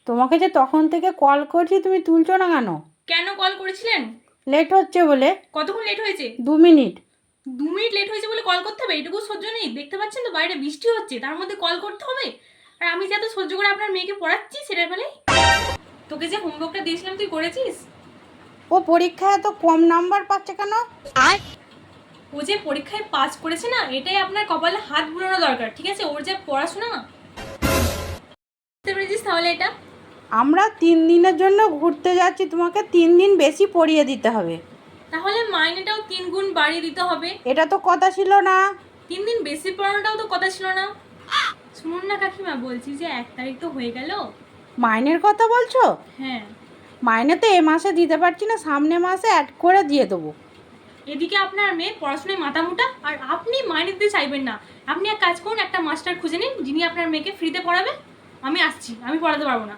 তোমাকে যে তখন থেকে কল করছি, তুমি তুলছো না কেন? কেন কল করেছিলেন? লেট হচ্ছে বলে। কতক্ষণ লেট হয়েছে? 2 মিনিট। 2 মিনিট লেট হয়েছে বলে কল করতে হবে? এটুকু সহ্য নেই? দেখতে পাচ্ছেন তো বাইরে বৃষ্টি হচ্ছে, তার মধ্যে কল করতে হবে? আর আমি যে এত সহ্য করে আপনার মেয়েকে পড়াচ্ছি সেটার বেলায় তোকে যে হোমওয়ার্কটা দিয়েছিলাম তুই করেছিস? ও পরীক্ষায় এত কম নাম্বার পাচ্ছে কেন? ও যে পরীক্ষায় পাস করেছে না, এটাই আপনার কপালে হাত বুলানো দরকার, ঠিক আছে? ওর যে পড়াশোনা, বুঝতে পেরেছিস তাহলে এটা? আমরা 3 দিনের জন্য ঘুরতে যাচ্ছি, তোমাকে 3 দিন বেশি পড়িয়ে দিতে হবে। তাহলে মাইনেটাও 3 গুণ বাড়িয়ে দিতে হবে। এটা তো কথা ছিল না। 3 দিন বেশি পড়ানোটাও তো কথা ছিল না। শুনুন না কাকিমা, বলছি যে 1 তারিখ তো হয়ে গেল। মাইনের কথা বলছো? হ্যাঁ। মাইনে তো এ মাসে দিতে পারছি না, সামনে মাসে অ্যাড করে দিয়ে দেবো। এদিকে আপনার মেয়ে পড়াশোনায় মাথামোটা, আর আপনি মাইনে দিতে চাইবেন না। আপনি এক কাজ করুন, একটা মাস্টার খুঁজে নিন যিনি আপনার মেয়েকে ফ্রিতে পড়াবে। আমি আসছি, আমি পড়াতে পারবো না।